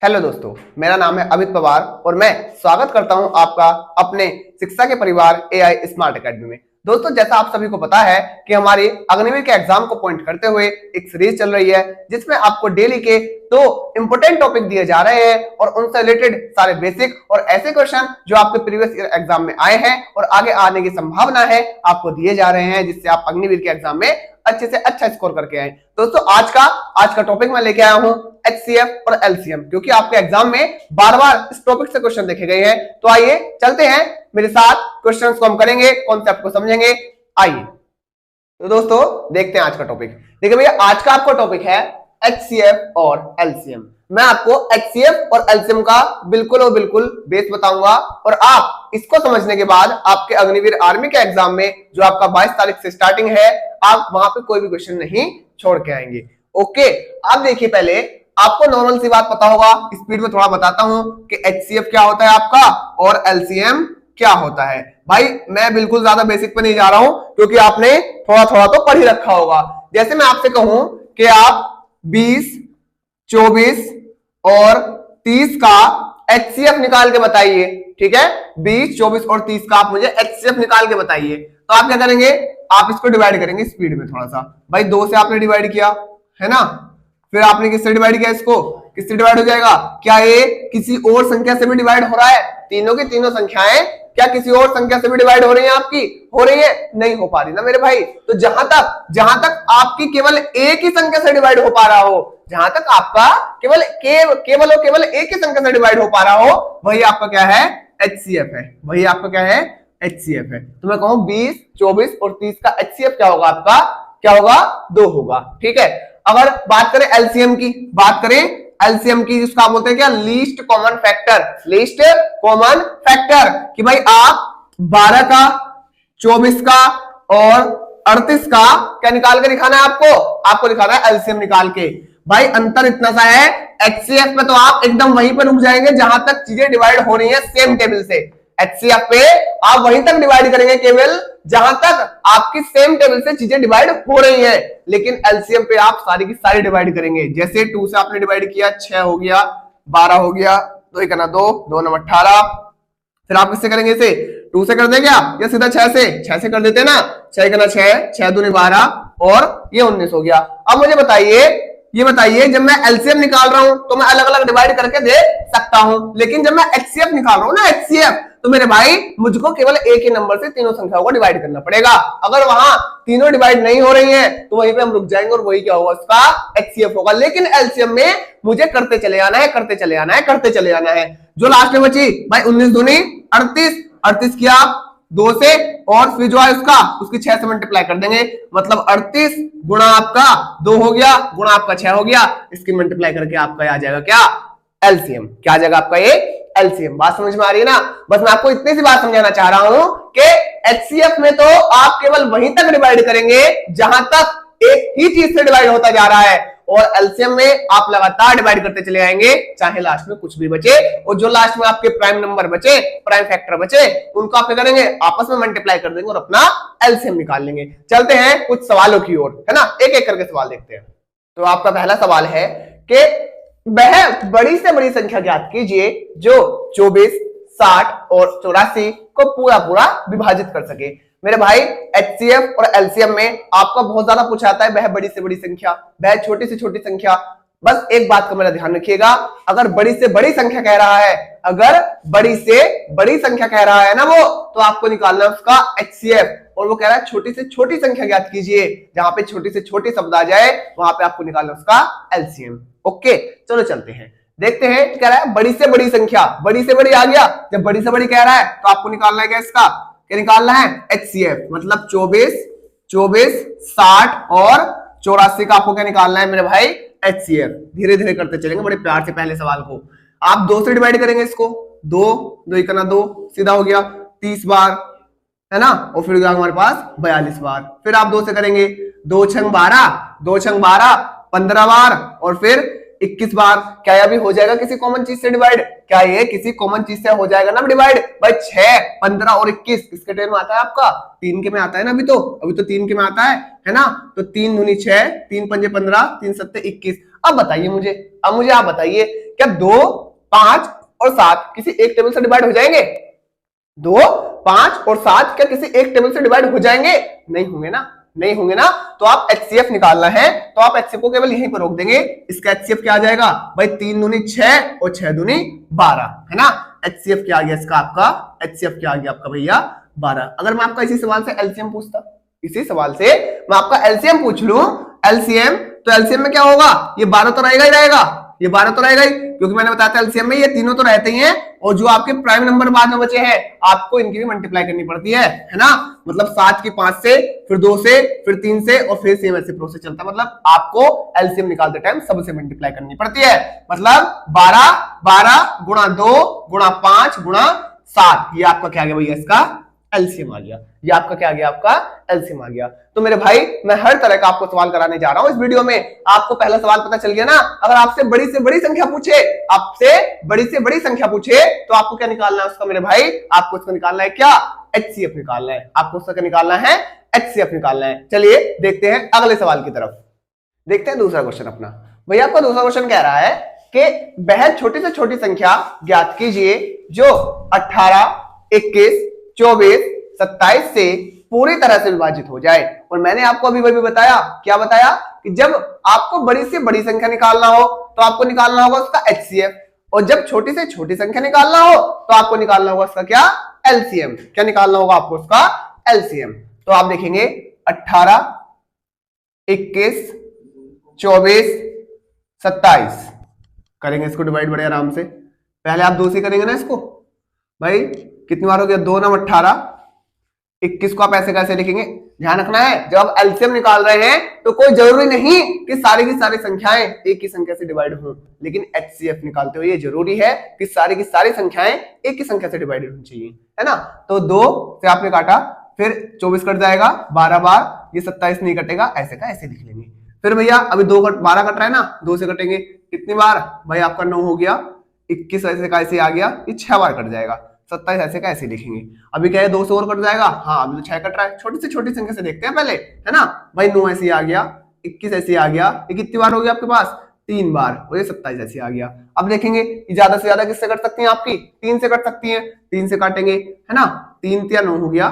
Hello दोस्तों, मेरा नाम है अमित पवार और मैं स्वागत करता हूं आपका अपने शिक्षा के परिवार एआई स्मार्ट एकेडमी में। दोस्तों, जैसा आप सभी को पता है कि हमारी अग्निवीर के एग्जाम को पॉइंट करते हुए एक सीरीज चल रही है जिसमें आपको डेली के 2 इंपोर्टेंट टॉपिक दिए जा रहे हैं और उनसे रिलेटेड सारे बेसिक और ऐसे क्वेश्चन जो आपके प्रीवियस ईयर एग्जाम में आए हैं और आगे आने की संभावना है आपको दिए जा रहे हैं, जिससे आप अग्निवीर के एग्जाम में अच्छे से अच्छा स्कोर करके आए। दोस्तों, आज का टॉपिक मैं लेके आया हूं एचसीएफ और एलसीएम, क्योंकि आपके एग्जाम में बार बार इस टॉपिक से क्वेश्चन देखे गए हैं। तो आइए चलते हैं मेरे साथ, क्वेश्चंस को हम करेंगे, कॉन्सेप्ट को समझेंगे। आइए तो दोस्तों देखते हैं आज का टॉपिक। देखिए भैया, आज का आपका टॉपिक है एचसीएफ और एलसीएम। मैं आपको एचसीएफ और एलसीएम का बिल्कुल और बिल्कुल बेस बताऊंगा और आप इसको समझने के बाद आपके अग्निवीर आर्मी के एग्जाम में जो आपका 22 तारीख से स्टार्टिंग है, आप वहां पे कोई भी क्वेश्चन नहीं छोड़ के आएंगे। ओके, आप देखिए, पहले आपको नॉर्मल सी बात पता होगा, स्पीड में थोड़ा बताता हूं कि एचसीएफ क्या होता है आपका और एलसीएम क्या होता है। भाई मैं बिल्कुल ज्यादा बेसिक पे नहीं जा रहा हूं क्योंकि आपने थोड़ा थोड़ा तो पढ़ ही रखा होगा। जैसे मैं आपसे कहूं कि आप 20, 24 और 30 का एचसीएफ निकाल के बताइए, ठीक है। 20, 24 और 30 का आप मुझे एचसीएफ निकाल के बताइए। तो आप क्या करेंगे, आप इसको डिवाइड करेंगे स्पीड में थोड़ा सा। भाई 2 से आपने डिवाइड किया है ना, फिर आपने किससे डिवाइड किया, इसको किससे डिवाइड हो जाएगा। क्या ये किसी और संख्या से भी डिवाइड हो रहा है? तीनों की तीनों संख्याएं क्या किसी और संख्या से भी डिवाइड हो रही है? आपकी हो रही है, नहीं हो पा रही ना मेरे भाई। तो जहां तक आपकी केवल एक ही संख्या से डिवाइड हो पा रहा हो, जहां तक आपका केवल एक ही संख्या से डिवाइड हो पा रहा हो, वही आपका क्या है, एचसीएफ है। वही आपका क्या है, एचसीएफ है। तो मैं कहूं 20, 24 और 30 का एचसीएफ क्या होगा आपका, क्या होगा, 2 होगा, ठीक है। अगर बात करें एलसीएम की, जिसको आप बोलते हैं क्या, लीस्ट कॉमन फैक्टर, कि भाई आप 12 का, 24 का और 38 का क्या निकाल के दिखाना है आपको दिखाना है एलसीएम निकाल के। भाई अंतर इतना सा है, एचसीएफ में तो आप एकदम वहीं पर रुक जाएंगे जहां तक चीजें डिवाइड हो रही है सेम टेबल से। एचसीएफ पे आप वहीं तक डिवाइड करेंगे केवल जहां तक आपकी सेम टेबल से चीजें डिवाइड हो रही है, लेकिन एलसीएम पे आप सारी की सारी डिवाइड करेंगे। जैसे 2 से आपने डिवाइड किया, 6 हो गया, 12 हो गया, 2 1 2, 2 9 18। फिर आप किससे करेंगे, इसे 2 से कर देंगे आप या सीधा 6 से कर देते हैं ना। 6 1 6, 6 2 12 और ये 19 हो गया। अब मुझे बताइए जब मैं एलसीएम निकाल रहा हूं तो मैं अलग अलग डिवाइड करके दे सकता हूं, लेकिन जब मैं एचसीएफ निकाल रहा हूं ना, एचसीएफ, तो मेरे भाई मुझको केवल एक ही नंबर से तीनों संख्याओं को डिवाइड करना पड़ेगा। अगर वहां तीनों डिवाइड नहीं हो रही हैं तो वहीं पे हम रुक जाएंगे और वही क्या होगा, उसका एचसीएफ होगा। लेकिन एलसीएम में मुझे करते चले आना है। जो लास्ट में बची भाई 19 दूनी 38 किया आप 2 से, और फिर जो है उसकी 6 से मल्टीप्लाई कर देंगे, मतलब 38 गुणा आपका 2 हो गया, गुणा आपका 6 हो गया, इसकी मल्टीप्लाई करके आपका आ जाएगा क्या, एलसीएम। क्या आ जाएगा आपका, ये एलसीएम। बात समझ में आ रही है ना। बस मैं आपको इतनी सी बात समझाना चाह रहा हूं कि एचसीएफ में तो आप केवल वहीं तक डिवाइड करेंगे जहां तक एक ही चीज से डिवाइड होता जा रहा है, और एलसीएम में आप लगातार डिवाइड करते चले आएंगे चाहे लास्ट में कुछ भी बचे, और जो लास्ट में आपके प्राइम नंबर बचे, प्राइम फैक्टर बचे, उनको आप क्या करेंगे, आपस में मल्टीप्लाई कर देंगे और अपना एलसीएम निकाल लेंगे। चलते हैं कुछ सवालों की ओर, है ना, एक एक करके सवाल देखते हैं। तो आपका पहला सवाल है कि वह बड़ी से बड़ी संख्या ज्ञात कीजिए जो 24, 60 और 84 को पूरा विभाजित कर सके। मेरे भाई एचसीएफ और एलसीएम में आपका बहुत ज्यादा पूछा जाता है वह बड़ी से बड़ी संख्या, वह छोटी से छोटी संख्या। बस एक बात का मेरा ध्यान रखिएगा, अगर बड़ी से बड़ी संख्या कह रहा है ना वो, तो आपको निकालना है उसका एचसीएफ, और वो कह रहा है छोटी से छोटी संख्या ज्ञात कीजिए, जहां पे छोटी से छोटी शब्द आ जाए वहां पे आपको निकालना उसका एलसीएम। ओके, चलो चलते हैं, देखते हैं। कह रहा है बड़ी से बड़ी संख्या, बड़ी से बड़ी आ गया, जब बड़ी से बड़ी कह रहा है तो आपको निकालना है क्या, इसका क्या निकालना है, एचसीएफ, मतलब 24, 60 और 84 का आपको क्या निकालना है मेरे भाई, एचसीएफ। धीरे धीरे करते चलेंगे, बड़े प्यार से। पहले सवाल को आप 2 से डिवाइड करेंगे, इसको 2 2 1 2, सीधा हो गया 30 बार, है ना, और फिर हमारे पास 42 बार। फिर आप 2 से करेंगे, 2 6 12 15 बार, और फिर 21 बार। क्या यह भी हो जाएगा किसी कॉमन चीज से डिवाइड, क्या ये किसी कॉमन चीज से हो जाएगा ना डिवाइड। भाई 6 15 और 21 किसके टेन में आता है आपका, 3 के में आता है ना, अभी तो 3 के में आता है ना। तो 3 दूनी 6, 3 पंजे 15, 3 सत्ते 21। अब बताइए मुझे आप बताइए क्या 2, 5 और 7 किसी एक टेबल से डिवाइड हो जाएंगे? 2, 5 और 7 क्या किसी एक टेबल से डिवाइड हो जाएंगे? नहीं होंगे ना, नहीं होंगे ना। तो आप HCF निकालना है तो आप HCF को केवल यहीं पर रोक देंगे। इसका HCF क्या आ जाएगा भाई? 3 दूनी 6 और 6 दूनी 12, है ना। HCF क्या आ गया इसका? आपका HCF क्या आ गया आपका भैया? 12। अगर मैं आपका इसी सवाल से LCM पूछता, इसी सवाल से मैं आपका LCM पूछ लूं, LCM, तो LCM में क्या होगा? ये 12 तो रहेगा ही रहेगा, ये 12 तो रहेगा ही, क्योंकि मैंने बताया था LCM में ये तीनों तो रहते ही हैं, और जो आपके प्राइम नंबर बाद में बचे हैं आपको इनकी भी मल्टीप्लाई करनी पड़ती है ना। मतलब 7 की 5 से, फिर 2 से, फिर 3 से, और फिर सेम ऐसे प्रोसेस चलता है। मतलब आपको LCM निकालते टाइम सबसे मल्टीप्लाई करनी पड़ती है। मतलब 12 गुणा 2 गुणा 5 गुणा 7, ये आपका क्या आ गया भैया? इसका LCM आ गया। ये आपका क्या आ गया? आपका LCM आ गया। तो मेरे भाई मैं हर तरह का आपको सवाल कराने जा रहा हूं इस वीडियो में। आपको पहला सवाल पता चल गया ना? अगर आपसे बड़ी से बड़ी संख्या पूछे, आपसे बड़ी से बड़ी संख्या पूछे तो आपको क्या निकालना है उसका मेरे भाई? आपको उसका निकालना है क्या? HCF निकालना है। आपको उसका क्या निकालना है? HCF निकालना है। चलिए देखते हैं अगले सवाल की तरफ। देखते हैं दूसरा क्वेश्चन अपना। भैया आपका दूसरा क्वेश्चन कह रहा है कि वह छोटी से छोटी संख्या ज्ञात कीजिए जो 18, 21, 24, 27 से पूरी तरह से विभाजित हो जाए। और मैंने आपको अभी वही बताया, क्या बताया? कि जब आपको बड़ी से बड़ी संख्या निकालना हो तो आपको निकालना होगा उसका HCF, और जब छोटी से छोटी संख्या निकालना हो तो आपको निकालना होगा उसका क्या? LCM। क्या निकालना होगा आपको उसका? LCM। तो आप देखेंगे 18, 21, 24, 27 करेंगे इसको डिवाइड बड़े आराम से। पहले आप 2 से करेंगे ना इसको भाई। कितनी बार हो गया? 2 9 18, 21 को आप ऐसे कैसे लिखेंगे? ध्यान रखना है जब आप LCM निकाल रहे हैं तो कोई जरूरी नहीं कि सारी की सारी संख्याएं एक ही संख्या से डिवाइड हों, लेकिन HCF निकालते हुए ये जरूरी है कि सारी की सारी संख्याएं एक ही संख्या से डिवाइड होनी चाहिए, है ना। तो 2 से आपने काटा, फिर 24 कट जाएगा 12 बार, ये 27 नहीं कटेगा, ऐसे का ऐसे लिख लेंगे। फिर भैया अभी 12 कट रहा है ना, 2 से कटेंगे कितनी बार भाई? आपका 9 हो गया। 21 ऐसे का ऐसे आ गया, ये 6 बार कट जाएगा। 27 ऐसे का ऐसे लिखेंगे। अभी क्या है? 2 से और कट जाएगा। हाँ अभी तो 6 कट रहा है। छोटी से छोटी संख्या से देखते हैं पहले, है ना भाई। 9 ऐसे आ गया, 21 ऐसे आ गया, ये कितनी बार हो गया आपके पास? 3 बार, और ये 27 ऐसे आ गया। अब देखेंगे ये ज्यादा से ज्यादा किससे कट सकती है? आपकी 3 से कट सकती है। 3 से काटेंगे, है ना। 3 या 9 हो गया,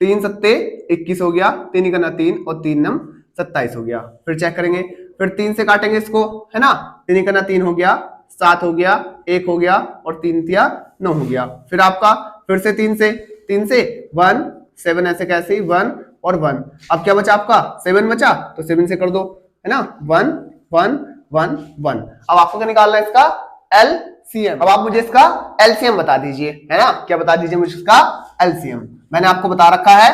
3 सत्ते 21 हो गया, 3 करना 3 और 3 नम 27 हो गया। फिर चेक करेंगे, फिर 3 से काटेंगे इसको, है ना। 3 करना 3 हो गया, 7 हो गया, 1 हो गया, और 3 तिया 9 हो गया। फिर आपका फिर से 3 से 1 7 ऐसे कैसे 1 और 1। अब क्या बचा आपका? 7 बचा, तो 7 से कर दो, है ना। 1 1 1 1। अब आपको क्या निकालना है? इसका LCM। अब आप मुझे इसका LCM बता दीजिए, है ना। क्या बता दीजिए मुझे इसका LCM? मैंने आपको बता रखा है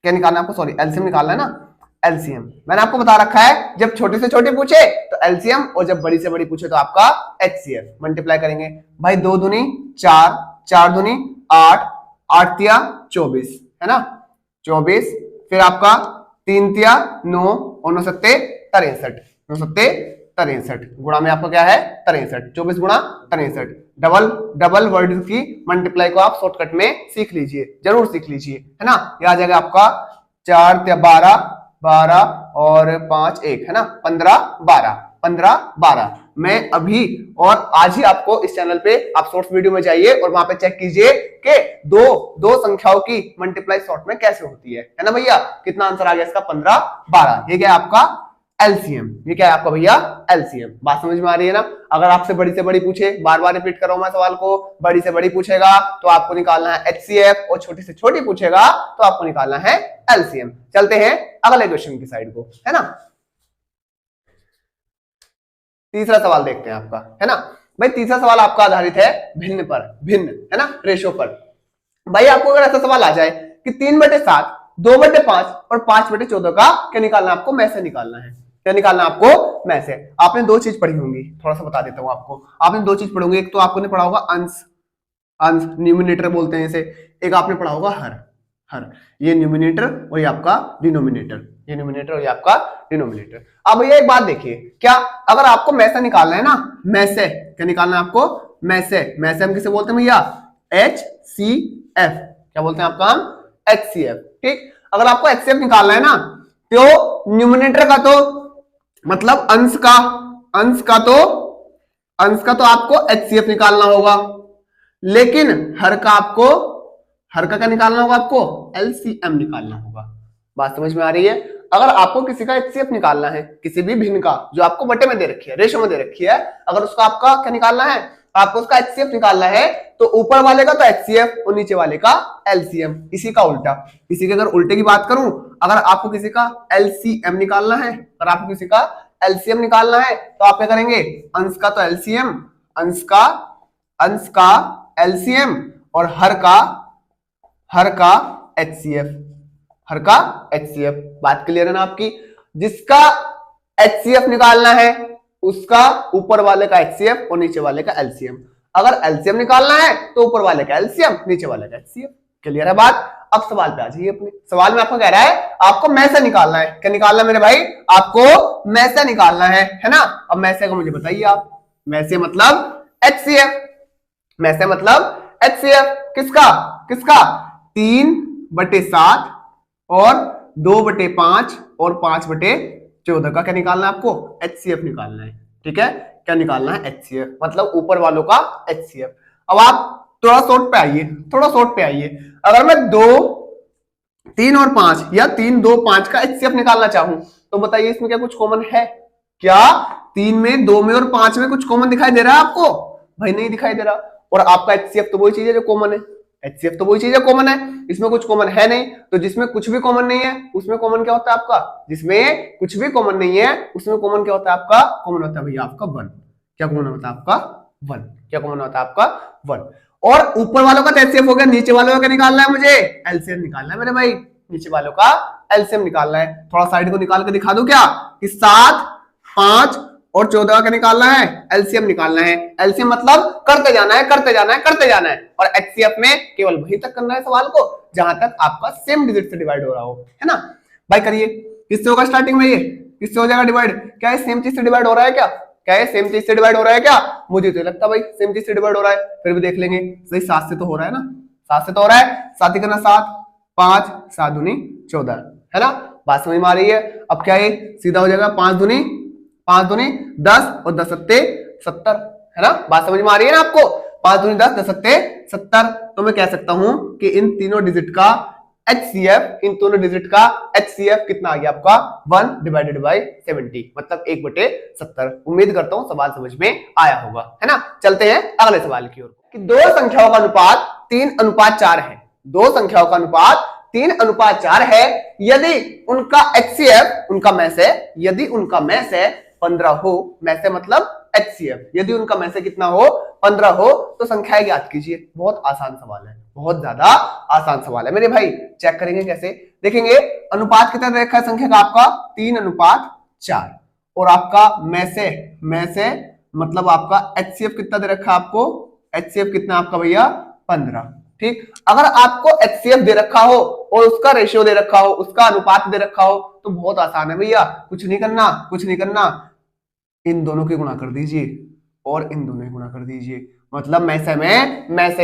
क्या निकालना है आपको? सॉरी LCM निकालना है ना। LCM मैंने आपको बता रखा है, जब छोटे से छोटे पूछे तो LCM, और जब बड़ी से बड़ी पूछे तो आपका HCF। मल्टीप्लाई करेंगे भाई, 2 दूनी 4, 4 दूनी 8, 8 तिया 24, है ना 24। फिर आपका 3 तिया 9 और 9 सत्ते 63, 9 सत्ते 63 गुणा में आपका क्या है? 63। 24 गुणा 63। डबल वर्ड की मल्टीप्लाई को आप शॉर्टकट में सीख लीजिए, जरूर सीख लीजिए, है ना। ये आ जाएगा आपका 4 तिया 12, 12 और 5 1, है ना 15 12, 15 12। मैं अभी और आज ही आपको इस चैनल पे आप शॉर्ट्स वीडियो में जाइए और वहां पे चेक कीजिए कि दो संख्याओं की मल्टीप्लाई शॉर्ट में कैसे होती है ना भैया। कितना आंसर आ गया इसका? 15 12। ये क्या है आपका? LCM। ये क्या है आपका भैया? LCM। बात समझ में आ रही है ना। अगर आपसे बड़ी से बड़ी पूछे, बार बार रिपीट कर रहा हूं मैं सवाल को, बड़ी से बड़ी पूछेगा तो आपको निकालना है HCF, और छोटी से छोटी पूछेगा तो आपको निकालना है LCM। चलते हैं अगले क्वेश्चन की साइड को, है ना। तीसरा सवाल देखते हैं आपका, है ना भाई। तीसरा सवाल आपका आधारित है भिन्न पर, भिन्न, है ना, रेशो पर। भाई आपको अगर ऐसा सवाल आ जाए कि 3/7, 2/5 और 5/14 का क्या निकालना है आपको? में से निकालना है। क्या निकालना है आपको? में से। आपने 2 चीज पढ़ी होंगी, थोड़ा सा बता देता हूं आपको। आपने 2 चीज पढ़ोगे, एक तो आपने पढ़ा होगा अंश, अंश न्यूमिनेटर बोलते हैं इसे। एक आपने पढ़ा होगा हर, हर। ये न्यूमिनेटर और ये आपका डिनोमिनेटर, ये न्यूमिनेटर और ये आपका डिनोमिनेटर। अब भैया एक बात देखिए, क्या अगर आपको में से निकालना है ना, में से क्या निकालना है आपको? में से हम किसे बोलते हैं भैया? HCF। क्या बोलते हैं आपका? हम HCF। ठीक। अगर आपको HCF निकालना है ना, तो न्यूमिनेटर का तो मतलब अंश का तो अंश का तो आपको HCF निकालना होगा, लेकिन हर का क्या निकालना होगा आपको? LCM निकालना होगा। बात समझ में आ रही है? अगर आपको किसी का HCF निकालना है, किसी भी भिन्न का जो आपको बटे में दे रखी है, रेशो में दे रखी है, अगर उसका आपका क्या निकालना है, आपको उसका HCF निकालना है, तो ऊपर वाले का तो HCF और नीचे वाले का LCM। इसी का उल्टा, इसी के अगर उल्टे की बात करूं, अगर आपको किसी का LCM निकालना है, अगर आपको किसी का LCM निकालना है, तो आप क्या करेंगे? अंश का तो LCM, अंश का LCM और हर का HCF, हर का HCF। बात क्लियर है ना आपकी? जिसका HCF निकालना है उसका ऊपर वाले का HCF और नीचे वाले का LCM। अगर LCM निकालना है तो ऊपर वाले का LCM, नीचे वाले का HCF। क्लियर है बात? अब सवाल पे आ जाइए अपने। सवाल में आपको कह रहा है आपको में से निकालना है। क्या निकालना है मेरे भाई? आपको में से निकालना है ना? अब में से को मुझे बताइए आप। में से मतलब HCF, में से मतलब HCF किसका? 3/7 और 2/5 और 5/14 का क्या निकालना है आपको? HCF निकालना है। ठीक है, क्या निकालना है? HCF, मतलब ऊपर वालों का HCF। अब आप थोड़ा शॉर्ट पे आइए। अगर मैं 2, 3 और 5 या 3, 2, 5 का HCF निकालना चाहूं तो बताइए इसमें क्या कुछ कॉमन है? क्या 3 में, 2 में और 5 में कुछ कॉमन दिखाई दे रहा है आपको? भाई नहीं दिखाई दे रहा। और आपका HCF तो वही चीज है जो कॉमन है, HCF तो वही चीज है कॉमन है, इसमें कुछ कॉमन है नहीं। तो जिसमें कुछ भी कॉमन नहीं है उसमें कॉमन क्या होता है आपका? जिसमें कुछ भी कॉमन नहीं है उसमें कॉमन क्या होता है आपका? कॉमन होता है भैया आपका 1। क्या कॉमन होता है आपका? 1। क्या कॉमन होता है आपका? 1। और ऊपर वालों का तो HCF हो गया, नीचे वालों का क्या निकालना है मुझे? LCM निकालना है मेरे भाई, नीचे वालों का LCM निकालना है। थोड़ा साइड को निकाल के दिखा दूं क्या कि 7, 5 और 14 का क्या निकालना है? LCM निकालना है। LCM मतलब करते जाना है। और HCF में केवल वहीं तक करना है सवाल को जहां तक आपका सेम डिजिट से डिवाइड हो रहा हो, है ना भाई? करिए, किससे होगा स्टार्टिंग में? ये किससे हो जाएगा डिवाइड? क्या ये सेम चीज से डिवाइड हो रहा है क्या? सेम चीज से डिवाइड हो रहा है क्या? मुझे तो लगता भाई सेम चीज से डिवाइड हो रहा है, फिर भी देख लेंगे। सही, 7 से तो हो रहा है ना, 7 से तो हो रहा है। 7 ही करना 7, 5, 7 दूनी 14, है ना? बात समझ में आ रही है? अब क्या ये सीधा हो जाएगा 5 दूनी 10 और 10 सत्ते 70, है ना? बात समझ में आ रही है ना आपको? 5 दूनी 10, 10 सत्ते 70। तो मैं कह सकता हूं कि इन तीनों डिजिट का HCF कितना आ गया आपका? 1/70, मतलब 1/70। उम्मीद करता हूं सवाल समझ में आया होगा, है ना? चलते हैं अगले सवाल की ओर कि दो संख्याओं का अनुपात 3:4 है। दो संख्याओं का अनुपात 3:4 है यदि उनका HCF, यदि उनका में से 15 हो। में से मतलब HCF, यदि उनका में से कितना हो? 15 हो तो संख्याएं ज्ञात कीजिए। बहुत आसान सवाल है, बहुत ज्यादा आसान सवाल है मेरे भाई। चेक करेंगे कैसे? देखेंगे अनुपात कितना रखा है संख्या का आपका? 3:4 और आपका में से मतलब आपका HCF कितना दे रखा है आपको? HCF कितना आपका भैया? 15। ठीक, अगर आपको HCF दे रखा हो और उसका रेशियो दे रखा हो, उसका अनुपात दे रखा हो तो बहुत आसान है भैया। कुछ नहीं करना, इन दोनों की गुणा कर दीजिए और इन दोनों की गुणा कर दीजिए। मतलब में से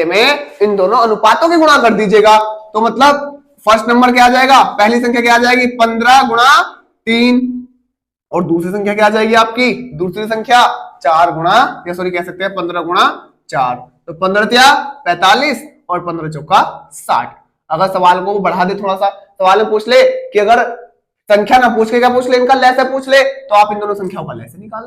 में इन दोनों अनुपातों की गुणा कर दीजिएगा। तो मतलब फर्स्ट नंबर क्या आ जाएगा? पहली संख्या क्या आ जाएगी? 15 गुणा 3। और दूसरी संख्या क्या आ जाएगी आपकी? दूसरी संख्या 4 गुणा, या सॉरी कह सकते हैं 15 गुणा 4। तो 15 45 और 15 चौका 60। अगर सवाल को बढ़ा दे थोड़ा सा, सवाल में पूछ ले कि अगर संख्या ना पूछ के क्या पूछ ले, इनका लैसा पूछ ले, तो आप इन दोनों संख्याओं का लैसा निकाल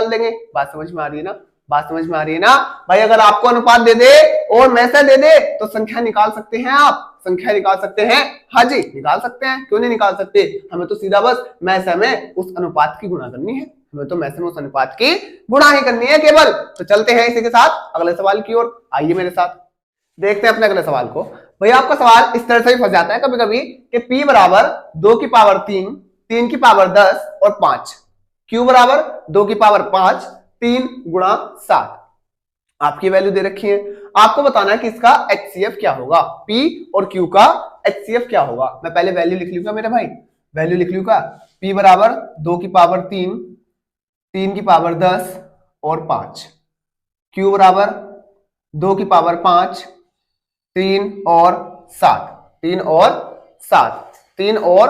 देंगे। बात समझ में आ रही है ना? बात समझ में आ रही है ना भाई? अगर आपको अनुपात दे दे और में से दे दे तो संख्या निकाल सकते हैं आप, संख्या निकाल सकते हैं। हाँ जी निकाल सकते हैं, क्यों नहीं निकाल सकते? हमें तो सीधा बस में से में उस अनुपात की गुणा करनी है, हमें तो में से में उस अनुपात की गुणा ही करनी है केवल। तो चलते हैं इसी के साथ अगले सवाल की ओर, आइए मेरे साथ देखते हैं अपने अगले सवाल को। भैया आपका सवाल इस तरह से भी फंस जाता है कभी कभी कि P बराबर 2 की पावर 3, 3 की पावर 10 और 5, Q बराबर 2 की पावर 5, 3 गुणा 7। आपकी वैल्यू दे रखी है, आपको बताना है कि इसका HCF क्या होगा, P और Q का HCF क्या होगा। मैं पहले वैल्यू लिख लूंगा मेरे भाई, वैल्यू लिख लूंगा। P बराबर 2 की पावर 3, 3 की पावर 10 और 5, Q बराबर 2 की पावर 5, 3 और 7, 3 और 7, 3 और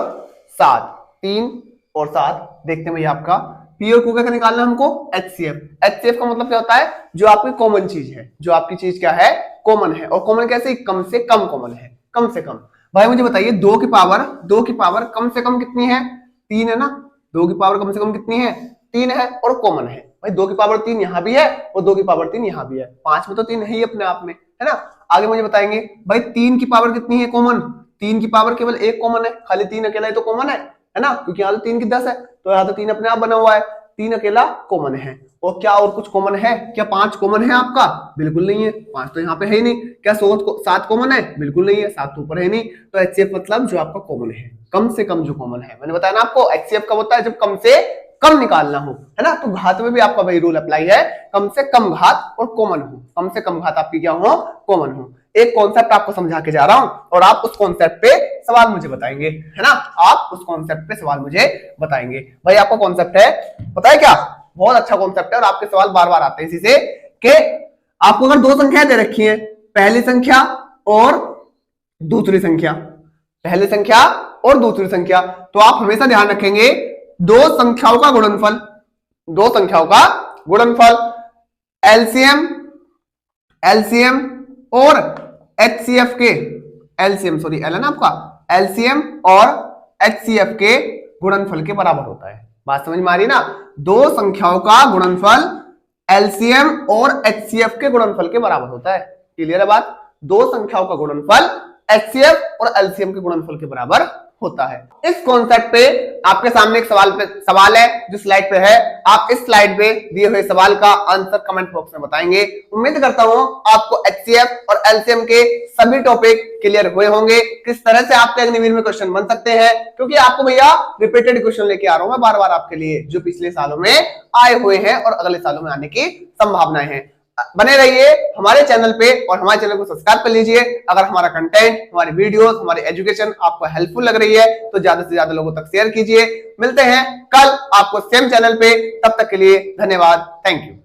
7, 3 और 7। देखते हैं भैया आपका पी और क्यू का निकालना है हमको HCF। HCF का मतलब क्या होता है, जो आपकी कॉमन चीज है, जो आपकी चीज क्या है, कॉमन है। और कॉमन कैसे, कम से कम कॉमन है, कम से कम। भाई मुझे बताइए 2 की पावर कम से कम कितनी है, 3 है ना। 2 की पावर कम से कम कितनी है, 3 है और कॉमन है। भाई 2 की पावर 3 यहां भी है और 2 की पावर 3 यहां भी है, 5 में तो 3 है ही अपने आप में, है ना। आगे मुझे बताएंगे भाई 3 की पावर कितनी है, कॉमन। 3 की पावर केवल 1 कॉमन है, खाली 3 अकेला ही तो कॉमन है ना, क्योंकि यहाँ तो 3 की 10 है, तो यहाँ तो 3 अपने आप बना हुआ है, 3 अकेला कॉमन है। और क्या और कुछ कॉमन है, क्या 5 कॉमन है आपका, बिल्कुल नहीं है, 5 तो यहाँ पे है ही नहीं। क्या 7 कॉमन है, बिल्कुल नहीं है, 7 तो ऊपर है नहीं। तो HCF मतलब जो आपका कॉमन है, कम से कम जो कॉमन है। मैंने बताया ना आपको HCF कब होता है, जब कम से कम निकालना हो, है ना। तो घात में भी आपका वही रूल अप्लाई है, कम से कम घात और कॉमन हो, कम से कम घात आपकी क्या हो, कॉमन हो। एक कॉन्सेप्ट आपको समझा के जा रहा हूं और आप उस कॉन्सेप्ट पे सवाल मुझे बताएंगे, है ना। आप उस कॉन्सेप्ट पे सवाल मुझे बताएंगे। भाई आपका कॉन्सेप्ट है, पता है क्या, बहुत अच्छा कॉन्सेप्ट है और आपके सवाल बार बार आते हैं इसी से, कि आपको अगर 2 संख्याएं दे रखी हैं, पहली संख्या और दूसरी संख्या, पहली संख्या और दूसरी संख्या, तो आप हमेशा ध्यान रखेंगे 2 संख्याओं का गुणनफल, 2 संख्याओं का गुणनफल, एलसीएम और HCF के, एलसीएम सॉरी एल है ना आपका, एलसीएम और HCF के गुणनफल के बराबर होता है। बात समझ में आ रही ना, 2 संख्याओं का गुणनफल एलसीएम और HCF के गुणनफल के बराबर होता है। क्लियर है बात, 2 संख्याओं का गुणनफल HCF और LCM के गुणनफल के बराबर होता है। इस कॉन्सेप्ट पे आपके सामने एक सवाल है जो स्लाइड पे है। आप इस स्लाइड पे दिए हुए सवाल का आंसर कमेंट बॉक्स में बताएंगे। उम्मीद करता हूं आपको HCF और LCM के सभी टॉपिक क्लियर हुए होंगे, किस तरह से आपके अग्निवीर में क्वेश्चन बन सकते हैं, क्योंकि आपको भैया रिपीटेड क्वेश्चन लेके आ रहा हूं मैं बार बार आपके लिए, जो पिछले सालों में आए हुए हैं और अगले सालों में आने की संभावनाएं हैं। बने रहिए हमारे चैनल पे और हमारे चैनल को सब्सक्राइब कर लीजिए। अगर हमारा कंटेंट, हमारी वीडियोस, हमारी एजुकेशन आपको हेल्पफुल लग रही है तो ज्यादा से ज्यादा लोगों तक शेयर कीजिए। मिलते हैं कल आपको सेम चैनल पे, तब तक के लिए धन्यवाद, थैंक यू।